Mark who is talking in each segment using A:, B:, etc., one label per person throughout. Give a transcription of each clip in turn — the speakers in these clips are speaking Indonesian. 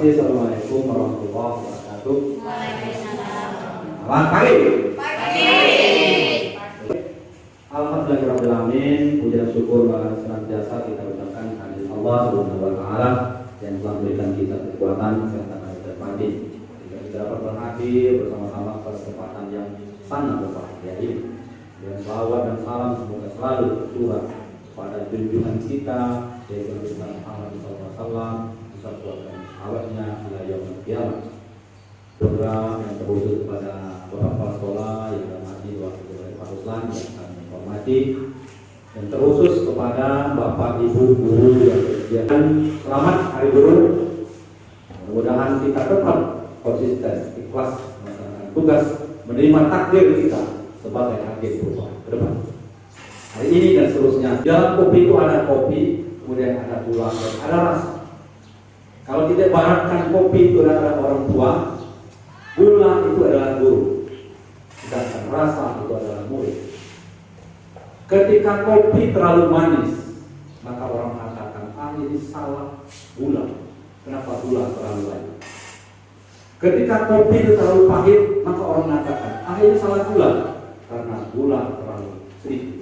A: Assalamualaikum warahmatullahi wabarakatuh.
B: Waalaikumsalam.
A: Selamat pagi.
B: Pagi.
A: Alhamdulillahirrahmanirrahim. Puji dan syukur senantiasa kita ucapkan kehadirat Allah Subhanahu wa taala yang telah memberikan kita kekuatan kesehatan dan batin. Kita dapat berhadir bersama-sama pada kesempatan yang sangat berbahagia ini. Dan salawat dan salam semoga selalu tercurah pada junjungan kita yaitu Nabi Muhammad SAW beserta awalnya ila yaumil qiyamah. Program yang terkhusus kepada Bapak Kepala Sekolah yang dirahmati Wakil Pak Ruslan yang kami hormati, dan terkhusus kepada Bapak Ibu guru yang berkegiatan. Selamat Hari Guru. Mudah-mudahan kita tetap konsisten, ikhlas melaksanakan tugas, menerima takdir kita sebagai agen perubahan ke depan. Hari ini dan seterusnya. Dalam kopi itu ada kopi, kemudian ada gula dan ada rasa. Kalau kita ibaratkan kopi itu adalah orang tua, gula itu adalah guru, sedangkan rasa itu adalah murid. Ketika kopi terlalu manis, maka orang mengatakan, ini salah gula. Kenapa gula terlalu banyak? Ketika kopi itu terlalu pahit, maka orang mengatakan, ini salah gula, karena gula terlalu sedikit.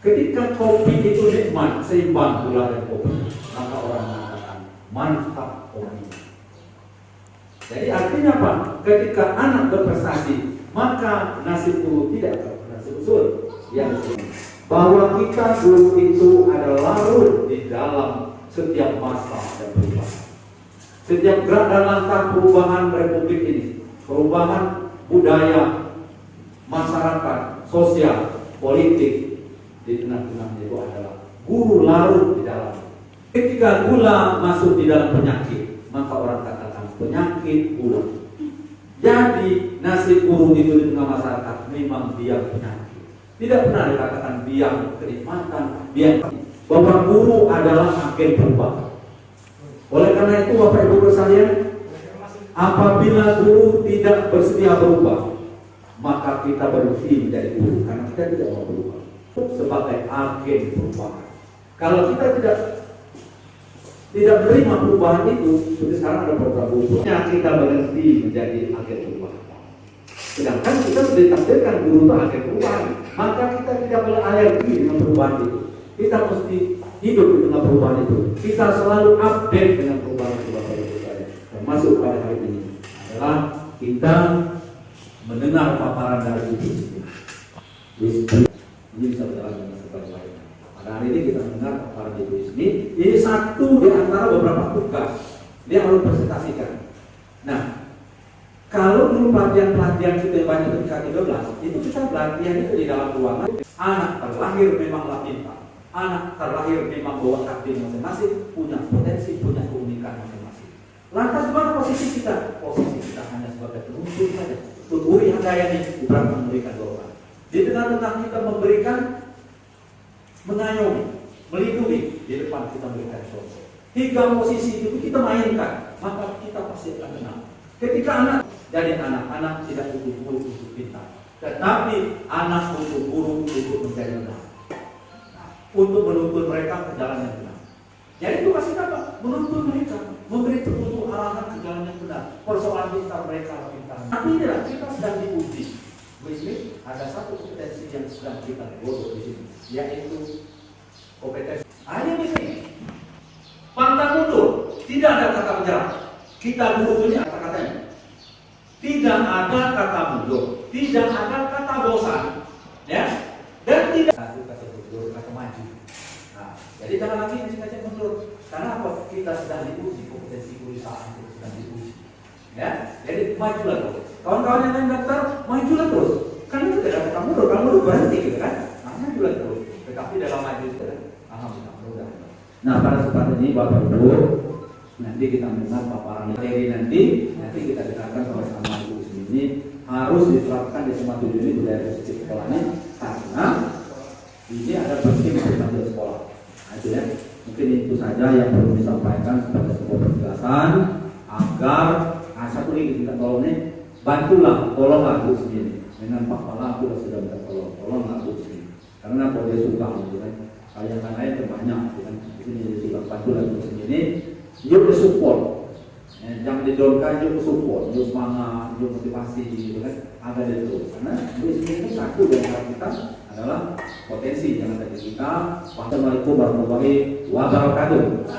A: Ketika kopi itu nikmat, seimbang gula dan kopi, maka orang mengatakan, mantap kopi. Jadi artinya apa? Ketika anak berprestasi, maka nasib guru tidak bernasib usul. Yang bahwa kita guru itu adalah larut di dalam setiap masa dan perubahan. Setiap gerak dan langkah perubahan Republik ini, perubahan budaya, masyarakat, sosial, politik, di tengah-tengahnya itu adalah guru larut di dalam. Ketika gula masuk di dalam penyakit, maka orang katakan penyakit gula. Jadi nasib guru itu di tengah masyarakat memang biang penyakit. Tidak pernah dikatakan biang kenikmatan, biang. Bahwa guru adalah agen perubahan. Oleh karena itu Bapak Ibu sekalian, apabila guru tidak bersedia berubah, maka kita berhenti menjadi guru karena kita tidak mau berubah sebagai agen perubahan. Kalau kita tidak menerima perubahan itu, seperti sekarang ada program guru-gurunya, kita berhenti menjadi agen perubahan. Sedangkan kita sudah ditakdirkan guru itu agen perubahan, maka kita tidak boleh alergi dengan perubahan itu. Kita mesti hidup di tengah perubahan itu. Kita selalu update dengan perubahan itu, Bapak Ibu sekalian. Termasuk pada hari ini adalah kita mendengar paparan dari Ibu. Ini bisa berjalan dengan sebaik-baiknya. Pada hari ini kita mendengar paparan Ibu Ismi. Ini satu di antara beberapa tugas dia harus presentasikan. Nah, kalau dulu pelatihan kita banyak ketika 13, itu kita pelatihan itu di dalam ruangan. Anak terlahir memanglah pintar. Anak terlahir memang bawa takdir masing-masing, punya potensi, punya keunikan masing-masing. Lantas mana posisi kita? Posisi kita hanya sebagai penuntut saja. Tuturi handayani bukan memberikan dorongan. Di tengah-tengah kita memberikan, mengayomi, melindungi, di depan kita memberikan contoh. 3 posisi itu kita mainkan, maka kita pasti akan menang. Ketika anak, jadi anak-anak tidak butuh guru untuk pintar, tetapi anak butuh guru untuk menjadi benar. Untuk menuntun mereka ke jalan yang benar. Jadi itu kasih apa? Menuntun mereka, memberi petunjuk arahan ke jalan yang benar. Persoalan pintar mereka pintar. Tapi tidak, kita sedang diuji. Misal ada satu kompetensi yang sedang kita bodoh di sini, yaitu kompetensi. Hanya di sini. Pantang mundur, tidak ada kata menyerah. Kita guru ini kata-katanya. Tidak ada kata mundur, tidak ada kata bosan, ya, dan tidak ada kata mundur, kata maju. Nah, jadi jangan lagi ngajak mundur. Karena apa? Kita sedang diuji, kompetensi perusahaan itu sedang diuji. Ya, jadi majulah terus. Kawan-kawan yang lain daftar, majulah terus. Karena itu tidak ada kata mundur, kalau mundur berhenti gitu kan? Nah, majulah terus. Tetapi dalam maju itu kan, alhamdulillah mudah. Nah, pada kesempatan ini Bapak Ibu, nanti kita mendengar paparan materi nanti kita dengarkan sama-sama Ibu ini harus diterapkan di semua tujuan ini budaya positif sekolah ini, karena ini ada penting untuk sekolah. Nah, itu ya. Mungkin itu saja yang perlu disampaikan sebagai sebuah penjelasan agar satu lagi kita tolong nih, tolonglah Bu sendiri dengan Pak Pala aku sudah minta tolonglah Bu sendiri karena kalau dia suka gitu kan, kalau yang lain terbanyak gitu kan, di sini dia suka bantulah Bu sendiri, yuk support, jangan didorongkan, yuk support, yuk semangat, yuk motivasi gitu kan, ada di itu karena Bu sendiri satu dari kita adalah potensi yang ada di kita. Wassalamualaikum warahmatullahi wabarakatuh.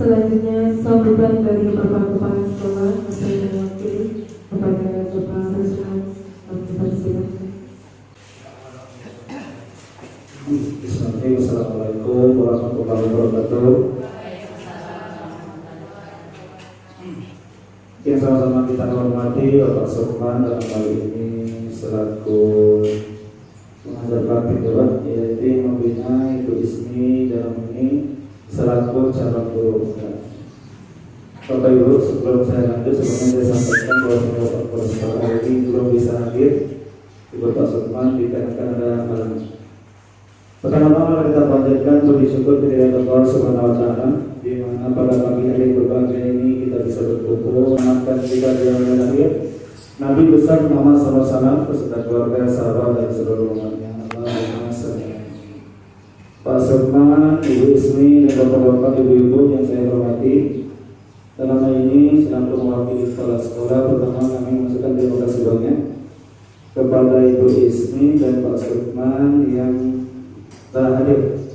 C: Selanjutnya sambutan dari Bapak Kepala Sekolah atau yang mewakili kepada Bapak Ruslan, kami persilakan.
D: Assalamualaikum warahmatullahi wabarakatuh. Yang sama-sama kita hormati Bapak Sukman dalam hal ini selaku pengajar praktik debat, yaitu membina Ibu Ismi dalam ini selaku calon guru. Bapak Ibu, sebelum saya lanjut, sebelumnya saya sampaikan bahwa Bapak sekolah ini belum bisa hadir. Ibu Bapak Sukman dikarenakan ada halangan. Pertama-tama kita panjatkan puji syukur kepada Allah Subhanahu wa Ta'ala, di mana pada pagi hari berbahagia ini kita bisa berkumpul mengenangkan kita di yang lahir Nabi besar Muhammad SAW beserta keluarga, sahabat dan seluruh umatnya. Allahumma shalli. Pak Sukman, Ibu Ismi, dan bapak-bapak, ibu-ibu yang saya hormati, dalam hal ini selaku mewakili sekolah, pertama kami mengucapkan terima kasih banyak kepada Ibu Ismi dan Pak Sukman yang telah hadir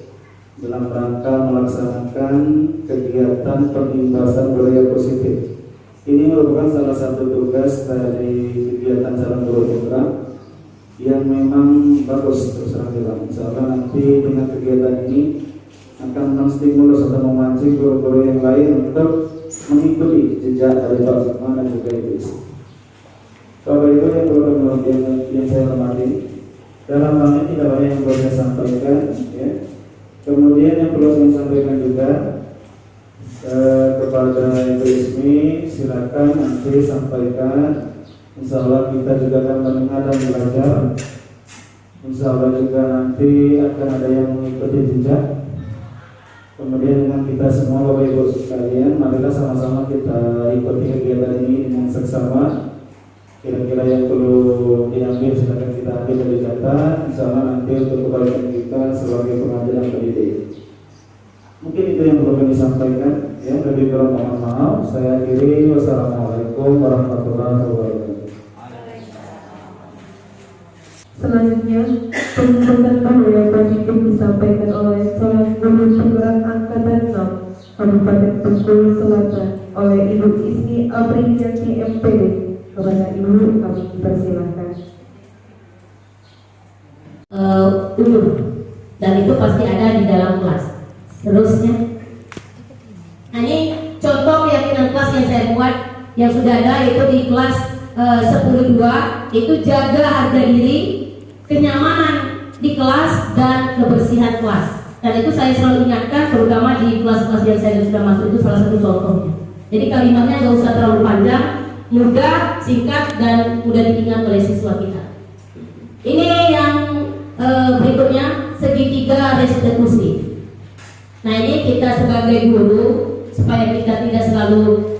D: dalam rangka melaksanakan kegiatan penimbasan budaya positif. Ini merupakan salah satu tugas dari kegiatan calon guru putra yang memang bagus terus terang bilang. Insyaallah nanti dengan kegiatan ini akan menstimulus atau memancing guru-guru yang lain untuk mengikuti jejak dari Pak Sukman dan juga Ibu Ismi. Bapak Ibu yang saya hormati, dalam hal ini tidak banyak yang perlu saya sampaikan, ya. Kemudian yang perlu saya sampaikan juga kepada Ibu Ismi, silakan nanti sampaikan. Insya Allah kita juga akan mendengar dan belajar. Insya Allah juga nanti akan ada yang mengikuti jejak. Kemudian dengan kita semua Bapak Ibu sekalian, marilah sama-sama kita ikuti kegiatan ini dengan seksama. Kira-kira yang perlu diambil silakan kita ambil dari data. Insya Allah nanti untuk kebaikan kita sebagai pengajar dan pendidik. Mungkin itu yang perlu kami sampaikan. Ya, lebih kurang mohon maaf. Saya akhiri. Wassalamualaikum warahmatullahi wabarakatuh.
C: Selanjutnya, pembahasan budaya positif disampaikan oleh calon guru perguruan angkatan 6 Kabupaten Bengkulu Selatan oleh Ibu Ismi Apriyanti MPD. Kepada Ibu kami persilahkan.
B: Dan itu pasti ada di dalam kelas. Seterusnya, nah ini contoh keyakinan kelas yang saya buat yang sudah ada, itu di kelas 10.2 itu jaga harga diri, kenyamanan di kelas, dan kebersihan kelas. Dan itu saya selalu ingatkan, terutama di kelas-kelas yang saya sudah masuk, itu salah satu contohnya. Jadi kalimatnya nggak usah terlalu panjang, mudah, singkat, dan mudah diingat oleh siswa kita. Ini yang berikutnya, segitiga restitusi. Nah, ini kita sebagai guru, supaya kita tidak selalu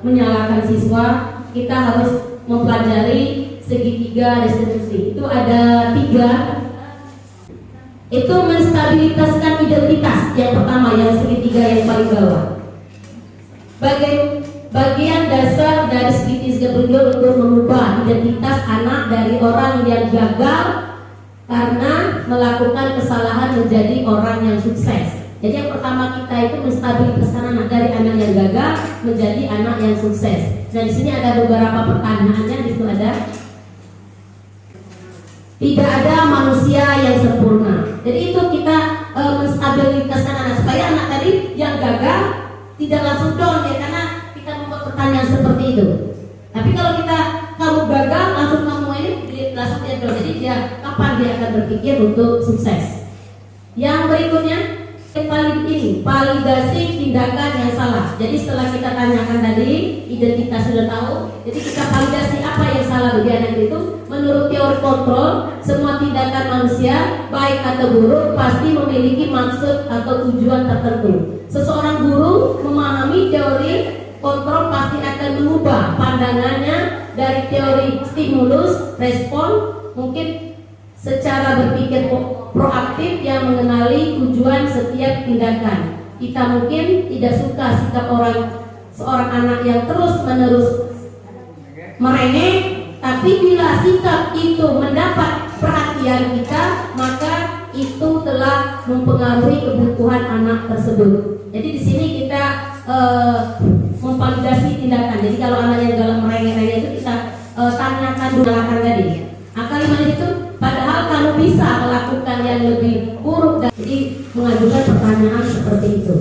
B: menyalahkan siswa, kita harus mempelajari segitiga restitusi. Itu ada 3. Itu menstabilitaskan identitas. Yang pertama, yang segitiga yang paling bawah. Bagian dasar dari segitiga beliau untuk mengubah identitas anak dari orang yang gagal karena melakukan kesalahan menjadi orang yang sukses. Jadi yang pertama kita itu menstabilitaskan anak dari anak yang gagal menjadi anak yang sukses. Nah, di sini ada beberapa pertanyaannya. Di situ ada, tidak ada manusia yang sempurna. Jadi itu kita menstabilitaskan anak supaya anak tadi yang gagal tidak langsung down ya, karena kita membuat pertanyaan seperti itu. Tapi kalau kamu gagal langsung kamu ini langsung dia down. Jadi dia kapan dia akan berpikir untuk sukses. Yang berikutnya, validasi tindakan yang salah. Jadi setelah kita tanyakan tadi, identitas sudah tahu, jadi kita validasi apa yang salah bagi anak itu. Menurut teori kontrol, semua tindakan manusia, baik atau buruk, pasti memiliki maksud atau tujuan tertentu. Seseorang guru memahami teori kontrol pasti akan mengubah pandangannya dari teori stimulus, respon, mungkin secara berpikir proaktif yang mengenali tujuan setiap tindakan. Kita mungkin tidak suka sikap seorang anak yang terus-menerus merengek, tapi bila sikap itu mendapat perhatian kita, maka itu telah mempengaruhi kebutuhan anak tersebut. Jadi di sini kita memvalidasi tindakan. Jadi kalau anak yang dalam merengek-rengek itu kita tanyakan dulu tadi. Kalimat itu, padahal kamu bisa melakukan yang lebih buruk. Jadi mengajukan pertanyaan seperti itu.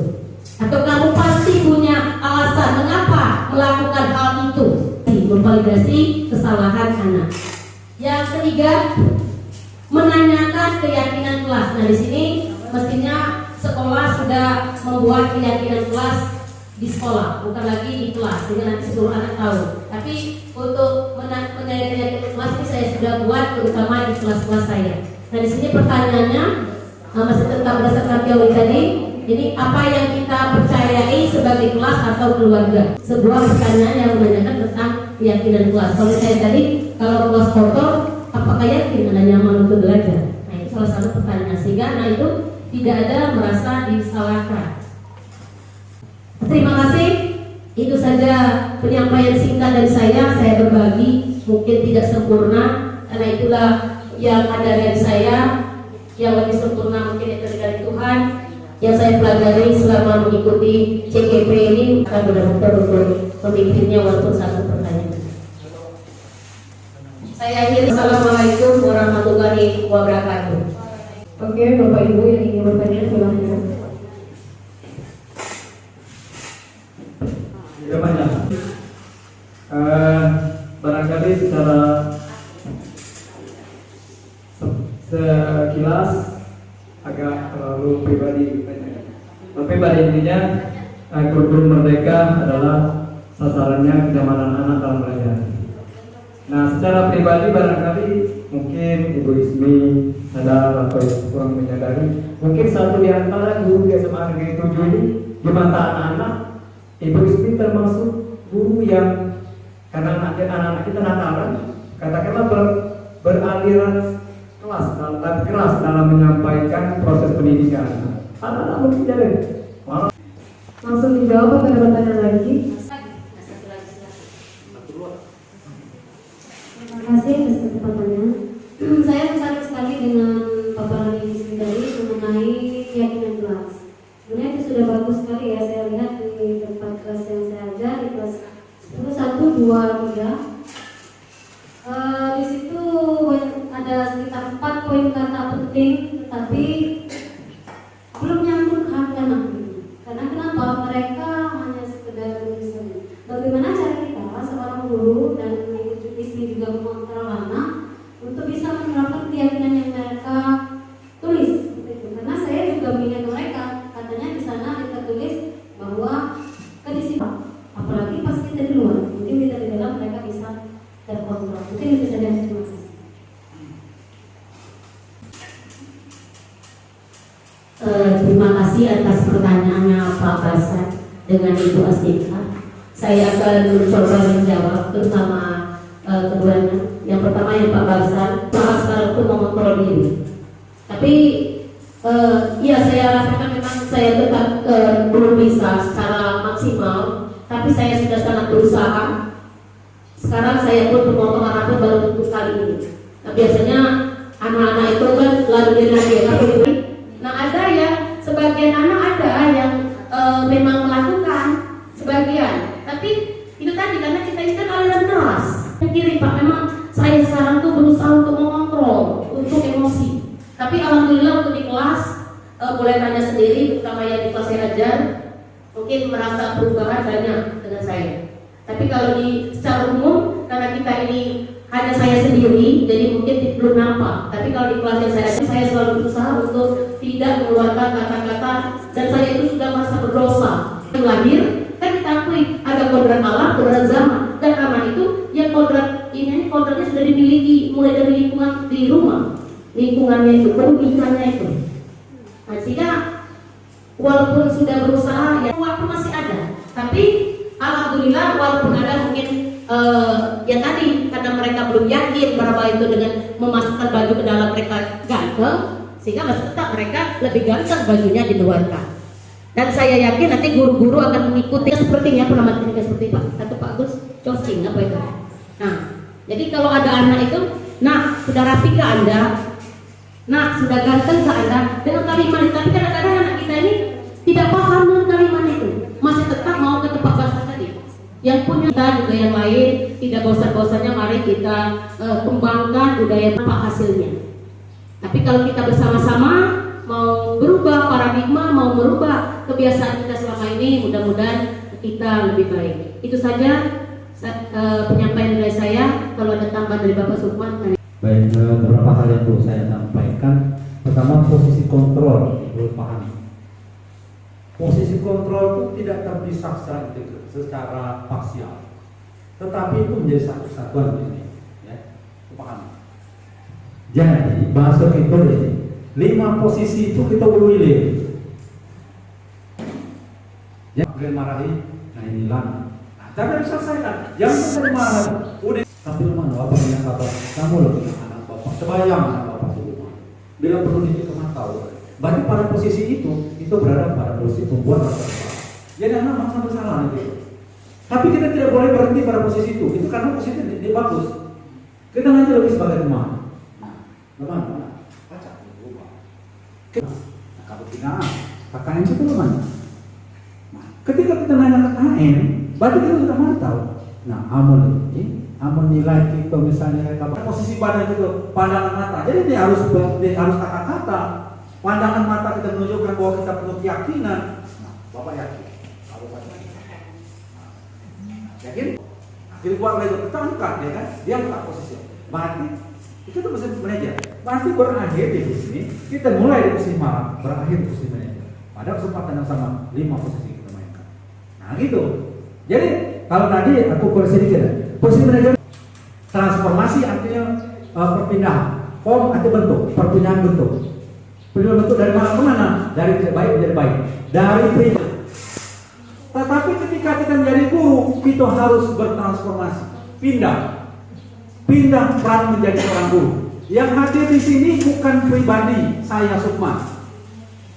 B: Atau kamu pasti punya alasan mengapa melakukan hal itu. Memvalidasi kesalahan anak. Yang ketiga, menanyakan keyakinan kelas. Nah, di sini mestinya sekolah sudah membuat keyakinan kelas di sekolah, bukan lagi di kelas, sehingga nanti seluruh anak tahu. Tapi untuk menanyakan keyakinan kelas ini saya sudah buat, terutama di kelas-kelas saya. Nah, di sini pertanyaannya masih tentang berdasarkan teori tadi. Jadi apa yang kita percayai sebagai kelas atau keluarga? Sebuah pertanyaan yang menanyakan tentang keyakinan kelas. Kalau saya tadi, kalau kelas kotor, apakah yakin Anda nyaman untuk belajar? Nah, itu salah satu pertanyaan. Sehingga anak itu tidak ada merasa disalahkan. Terima kasih. Itu saja penyampaian singkat dari saya berbagi, mungkin tidak sempurna, karena itulah yang ada dari saya. Yang lebih sempurna mungkin itu dari Tuhan. Yang saya pelajari selama mengikuti CKP ini akan benar-benar untuk pemimpinnya walaupun satu pertanyaan. Saya akhiri. Assalamualaikum warahmatullahi wabarakatuh.
C: Oke, Bapak Ibu yang ingin bertanya silahkan.
D: Ya banyak. Barangkali secara sekilas agak terlalu pribadi. Tapi pada intinya kurikulum Merdeka adalah sasarannya kenyamanan anak dalam belajar. Nah, secara pribadi barangkali mungkin Ibu Ismi sadar atau kurang menyadari, mungkin satu di antara guru di SMA Negeri 7 ini di mata anak-anak, Ibu Ismi termasuk guru yang karena anak-anak kita nakalan, katakanlah beraliran keras dalam menyampaikan proses pendidikan. Anak-anak mungkin jadi
C: Langsung dijawab atau ada pertanyaan lagi?
E: Terima kasih atas kesempatannya. Saya tertarik sekali dengan paparan ini sendiri mengenai keyakinan kelas. Sebenarnya itu sudah bagus sekali ya, saya lihat di tempat kelas yang saya ajar di kelas 10, 1, 2, 3. Di situ ada sekitar 4 poin kata penting, tapi belum nyambung ke hati anak. Karena kenapa? Mereka hanya sekedar tulisannya. Bagaimana cara kita seorang guru dan Ibu Ismi juga mengontrol
B: Terima kasih atas pertanyaannya Pak Basan dengan Ibu Astika. Saya akan mencoba menjawab terutama keduanya. Yang pertama yang Pak Basan, Pak sekarang itu mengontrol diri. Tapi ya saya rasakan memang saya tetap belum bisa secara maksimal. Tapi saya sudah sangat berusaha. Sekarang saya pun memotong rambut baru untuk kali ini. Nah, biasanya anak-anak itu kan lari lagi. Nah ada yang sebagian anak ada yang memang melakukan sebagian. Tapi itu tadi karena kita ini kan aliran keras. Kiri Pak, memang saya sekarang tuh berusaha untuk mengontrol, untuk emosi. Tapi alhamdulillah untuk di kelas boleh tanya sendiri, terutama yang di kelas saya ajar, mungkin merasa perubahan banyak dengan saya. Tapi kalau di secara umum, karena kita ini hanya saya sendiri, jadi mungkin belum nampak. Tapi kalau di kelas yang saya selalu berusaha untuk tidak mengeluarkan kata-kata, dan saya itu sudah merasa berdosa. Yang lahir kan kita akui ada kodrat alam, kodrat zaman, dan anak itu yang kodrat ini kodratnya sudah dimiliki mulai dari lingkungan di rumah, lingkungannya itu, pendidikannya itu. Nah, sehingga walaupun sudah berusaha, ya waktu masih ada. Tapi alhamdulillah walaupun ada mungkin ya tadi karena mereka belum yakin bahwa itu dengan memasukkan baju ke dalam mereka ganteng, sehingga masih tetap mereka lebih ganteng bajunya dikeluarkan. Dan saya yakin nanti guru-guru akan mengikuti sepertinya penampilan teknik seperti Pak atau Pak Gus cocing apa itu. Nah, jadi kalau ada anak itu, nah sudah rapi ke Anda, nah sudah ganteng ke Anda dengan kalimat itu. Tapi kadang-kadang anak kita ini tidak paham dengan kalimat itu, masih tetap mau ke tempat bahasa tadi. Yang punya kita juga yang lain tidak bosan-bosannya mari kita kembangkan budaya apa hasilnya. Tapi kalau kita bersama-sama mau berubah paradigma, mau merubah kebiasaan kita selama ini, mudah-mudahan kita lebih baik. Itu saja penyampaian dari saya. Kalau ada tambahan dari Bapak Sukman.
A: Baik, beberapa hal yang perlu saya sampaikan. Pertama, posisi kontrol perlu pahami. Posisi kontrol itu tidak terpisah secara parsial, tetapi itu menjadi satu kesatuan ini. Ya, pahami. Jadi bahasa kita ini 5 posisi itu kita pilih. Ya, boleh marahi, nah inilah. Nah, tapi diselesaikan. Jangan sampai marah. Udah. Tapi mana bapak bilang bapak, kamu lebih anak bapak. Sebayang anak bapak di rumah. Bila perlu dikemantau. Berarti pada posisi itu berada pada posisi pembuat rasa bersalah. Jadi anak merasa bersalah nanti. Tapi kita tidak boleh berhenti pada posisi itu karena posisi dia bagus. Kita nanti lebih sebagai teman. Teman, baca, berubah. Nah, kalau kita KKN itu teman. Nah, ketika kita nanya KKN, berarti kita sudah mantau. Nah, amun nilai kita misalnya posisi badan itu pandangan mata. Jadi dia harus kata-kata. Pandangan mata kita menunjukkan bahwa kita penuh keyakinan. Nah, Bapak yakin? Kalau Bapak yakin? Akhirnya buat lagi kita angkat, ya kan? Dia angkat posisi. Berarti itu tuh posisi manajer. Berarti berakhir di sini. Kita mulai di posisi malam, berakhir di posisi manajer. Pada kesempatan yang sama 5 posisi kita mainkan. Nah gitu. Jadi kalau tadi aku koreksi dikit ya. Posisi manajer transformasi artinya perpindahan. Form artinya bentuk, perpindahan bentuk. Perpindahan bentuk dari mana ke mana? Dari tidak baik menjadi baik. Dari pribadi. Tetapi ketika kita menjadi guru, kita harus bertransformasi. Pindah peran menjadi seorang guru. Yang hadir di sini bukan pribadi saya Sukman,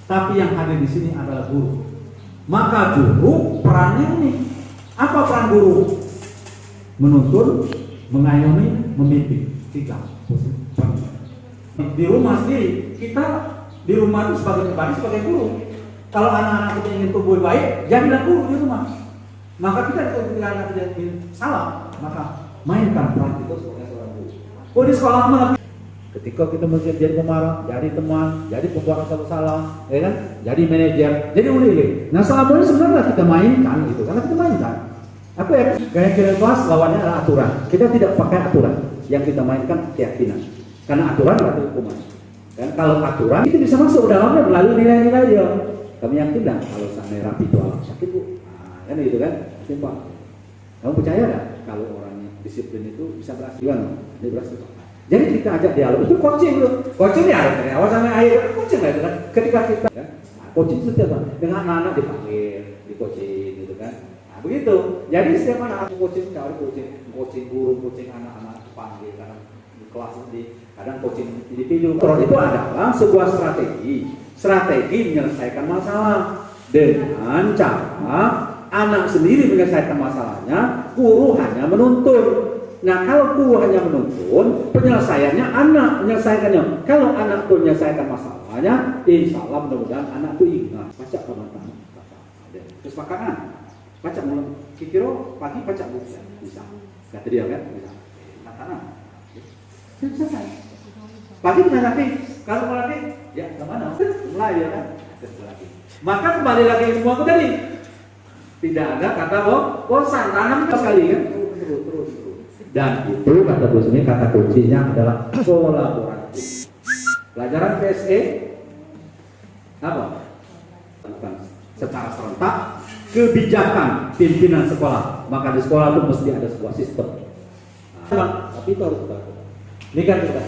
A: tapi yang hadir di sini adalah guru. Maka guru perannya ini apa peran guru? Menuntun, mengayomi, memimpin. 3 di rumah sendiri kita di rumah itu sebagai pribadi sebagai guru. Kalau anak-anak kita ingin tumbuh baik, jadilah guru di rumah. Maka kita ketika anak kita ingin salah, maka mainkan peran itu sebagai seorang guru. Oh di sekolah mana? Ketika kita mesti jadi pemarah, jadi teman, jadi pembuat rasa bersalah, ya kan? Jadi manajer, jadi uli. Nah selama ini sebenarnya kita mainkan gitu, karena kita mainkan. Apa ya? Kayak kelas lawannya adalah aturan. Kita tidak pakai aturan, yang kita mainkan keyakinan. Karena aturan adalah hukuman. Dan kalau aturan itu bisa masuk dalamnya melalui nilai-nilai dia. Kami yakin dah kalau sampai rapi itu alam sakit bu, nah, kan gitu kan? Yakin Pak. Kamu percaya nggak kalau orangnya disiplin itu bisa berhasil? Kan? Dia berhasil. Jadi kita ajak dialog, itu coaching loh. Coaching ya dari awal sampai akhir, coaching lah itu kan. Ketika kita, ya, coaching setiap dengan anak-anak dipanggil, di coaching gitu kan. Nah, begitu. Jadi setiap anak coaching, cari coaching guru, coaching anak-anak dipanggil karena di kelas di kadang coaching individu. Itu adalah sebuah strategi menyelesaikan masalah dengan cara anak sendiri menyelesaikan masalahnya, guru hanya menuntun. Nah, kalau guru hanya menuntun, penyelesaiannya anak menyelesaikannya. Kalau anak itu menyelesaikan masalahnya, insya Allah mudah-mudahan anak itu ingat. Baca pemantauan, terus makanan, baca mulai. Kikiro pagi baca buku, bisa. Kata dia kan, bisa. Makanan, selesai. Pagi punya lagi, kalau mau lagi, ya kemana? Mulai ya kan, terus lagi. Maka kembali lagi semua itu tadi. Tidak ada kata bosan, tanam sekali kan, terus. Dan itu kata Bu Sumi, kata kuncinya adalah kolaborasi. Pelajaran PSE apa? Bukan secara serentak kebijakan pimpinan sekolah. Maka di sekolah itu mesti ada sebuah sistem. Nah, tapi itu harus kita lakukan. Ini kan kita.